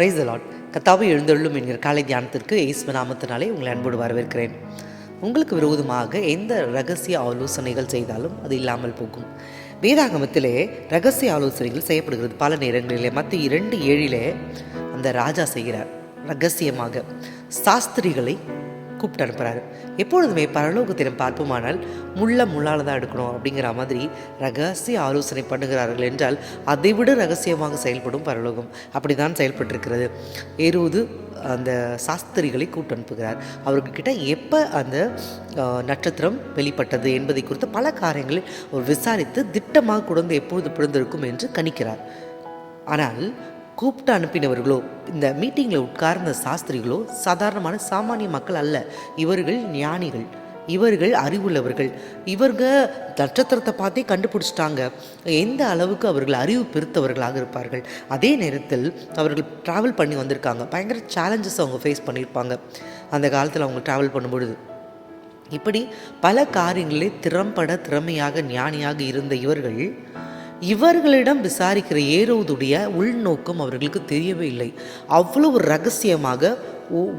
Praise the Lord. கர்த்தாவே எழுந்தருளும் என்கிற காலை தியானத்திற்கு இயேசுவின் நாமத்தினாலே உங்களை அன்போடு வரவேற்கிறேன். உங்களுக்கு விரோதமாக எந்த ரகசிய ஆலோசனைகள் செய்தாலும் அது இல்லாமல் போகும். வேதாகமத்திலே ரகசிய ஆலோசனைகள் செய்யப்படுகிறது. பல நேரங்களிலே மத்திய 2:7 அந்த ராஜா செய்கிறார். ரகசியமாக சாஸ்திரிகளை கூப்பிட்டு அனுப்புகிறாரு. எப்பொழுதுமே பரலோகத்திடம் பார்ப்போமானால் முள்ளால் தான் எடுக்கணும் அப்படிங்கிற மாதிரி ரகசிய ஆலோசனை பண்ணுகிறார்கள் என்றால் அதைவிட ரகசியமாக செயல்படும் பரலோகம். அப்படி தான் செயல்பட்டிருக்கிறது. ஏரோது அந்த சாஸ்திரிகளை கூப்பிட்டு அனுப்புகிறார். அவர்கிட்ட எப்போ அந்த நட்சத்திரம் வெளிப்பட்டது என்பதை குறித்து பல காரியங்களை அவர் விசாரித்து திட்டமாக கொண்டு எப்பொழுது பிறந்திருக்கும் என்று கணிக்கிறார். ஆனால் கூப்பிட்டு அனுப்பினவர்களோ, இந்த மீட்டிங்கில் உட்கார்ந்த சாஸ்திரிகளோ சாதாரணமான சாமானிய மக்கள் அல்ல. இவர்கள் ஞானிகள், இவர்கள் அறிவுள்ளவர்கள். இவர்கள் நட்சத்திரத்தை பார்த்தே கண்டுபிடிச்சிட்டாங்க. எந்த அளவுக்கு அவர்கள் அறிவு பெருத்தவர்களாக இருப்பார்கள். அதே நேரத்தில் அவர்கள் ட்ராவல் பண்ணி வந்திருக்காங்க. பயங்கர சேலஞ்சஸ் அவங்க ஃபேஸ் பண்ணியிருப்பாங்க அந்த காலத்தில் அவங்க ட்ராவல் பண்ணும்பொழுது. இப்படி பல காரியங்களிலே திறமையாக ஞானியாக இருந்த இவர்களிடம் விசாரிக்கிற ஏரோதுடைய உள்நோக்கம் அவர்களுக்கு தெரியவே இல்லை. அவ்வளோ ரகசியமாக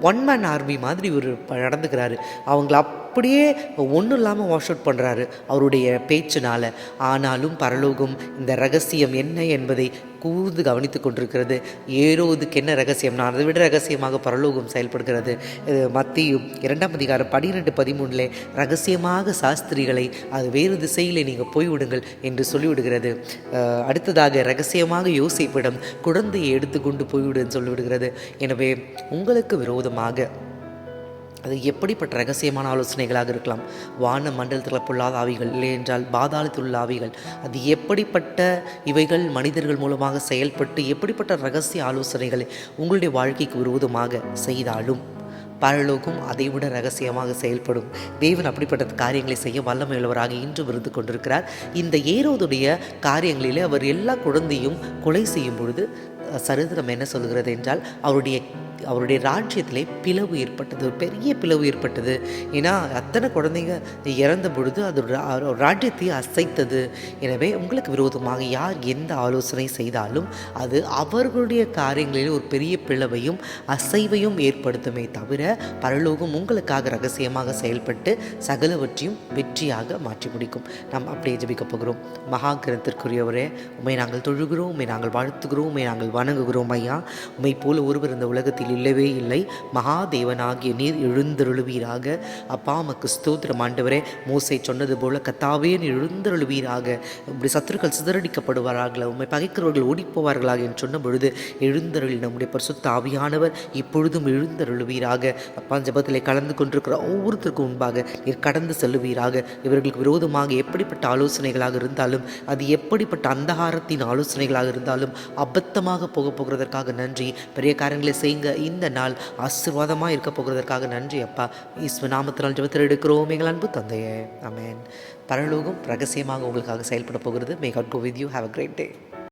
ஒன் மேன் ஆர்மி மாதிரி இவர் நடந்துக்கிறாரு. அவங்கள அப்படியே ஒன்றும் இல்லாமல் வாஷ் அவுட் பண்ணுறாரு அவருடைய பேச்சினால். ஆனாலும் பரலோகம் இந்த ரகசியம் என்ன என்பதை கூர்ந்து கவனித்து கொண்டிருக்கிறது. ஏரோதுக்கு என்ன ரகசியம்னா அதை விட ரகசியமாக பரலோகம் செயல்படுகிறது. மத்திய 2:12-13 ரகசியமாக சாஸ்திரிகளை அது வேறு திசையில் நீங்கள் போய்விடுங்கள் என்று சொல்லிவிடுகிறது. அடுத்ததாக ரகசியமாக யோசிப்பிடம் குழந்தையை எடுத்துக்கொண்டு போய்விடுன்னு சொல்லிவிடுகிறது. எனவே உங்களுக்கு விரோதமாக அது எப்படிப்பட்ட ரகசியமான ஆலோசனைகளாக இருக்கலாம். வான மண்டலத்தில் பொல்லாத ஆவிகள், இல்லை என்றால் பாதாளத்தில் உள்ள ஆவிகள், அது எப்படிப்பட்ட இவைகள் மனிதர்கள் மூலமாக செயல்பட்டு எப்படிப்பட்ட ரகசிய ஆலோசனைகளை உங்களுடைய வாழ்க்கைக்கு விரோதமாக செய்தாலும் பரலோகம் அதைவிட ரகசியமாக செயல்படும். தேவன் அப்படிப்பட்ட காரியங்களை செய்ய வல்லமையுள்ளவராக இன்று விருந்து கொண்டிருக்கிறார். இந்த ஏரோதுடைய காரியங்களிலே அவர் எல்லா குழந்தையும் கொலை செய்யும் பொழுது சரித்திரம் என்ன சொல்கிறது என்றால் அவருடைய ராஜ்யத்திலே பிளவு ஏற்பட்டது. ஒரு பெரிய பிளவு ஏற்பட்டது. ஏன்னா அத்தனை குழந்தைங்க இறந்த பொழுது அது ராஜ்யத்தை அசைத்தது. எனவே உங்களுக்கு விரோதமாக யார் எந்த ஆலோசனை செய்தாலும் அது அவர்களுடைய காரியங்களில் ஒரு பெரிய பிளவையும் அசைவையும் ஏற்படுத்துமே தவிர பரலோகம் உங்களுக்காக ரகசியமாக செயல்பட்டு சகலவற்றையும் வெற்றியாக மாற்றி முடிக்கும். நாம் அப்படியே ஜெபிக்க போகிறோம். மகா கிரகத்திற்குரியவரே, உம்மை நாங்கள் தொழுகிறோம், உம்மை நாங்கள் வாழ்த்துகிறோம், உம்மை நாங்கள் வணங்குகிறோம். ஐயா, உம்மை போல ஒருவர் இந்த உலகத்தில் இல்லவே இல்லை. மகாதேவனாகிய நீர் எழுந்தருளுவீராக. அப்பா, உமக்கு ஸ்தோத்திரம் ஆண்டவரே. மோசே சொன்னது போல கர்த்தாவே நீர் எழுந்தருளுவீராக. இப்படி சத்துருக்கள் சிதறடிக்கப்படுவார்களாக, உம்மை பகைக்கிறவர்கள் ஓடிப்போவார்களாக என்று சொன்ன பொழுது எழுந்தருளி நம்முடைய பரிசுத்த ஆவியானவர் இப்பொழுதும் எழுந்தருளுவீராக. அப்பா, ஜெபத்திலே கலந்து கொண்டிருக்கிற ஒவ்வொருத்தருக்கும் முன்பாக நீர் கடந்து செல்லுவீராக. இவர்களுக்கு விரோதமாக எப்படிப்பட்ட ஆலோசனைகளாக இருந்தாலும், அது எப்படிப்பட்ட அந்தகாரத்தின் ஆலோசனைகளாக இருந்தாலும் அபத்தமாக போகிறதற்காக நன்றி. பெரிய காரியங்களை செய்யுங்க. இந்த நாள் ஆசீர்வாதமாக இருக்க போகிறதற்காக நன்றி அப்பா. இயேசுவின் நாமத்தினால் ஜெபத்தில் எடுக்கிறோம் எங்கள் அன்பு தந்தையே, ஆமென். பரலோகம் ரகசியமாக உங்களுக்காக செயல்பட போகிறது. May God go with you. Have a great day.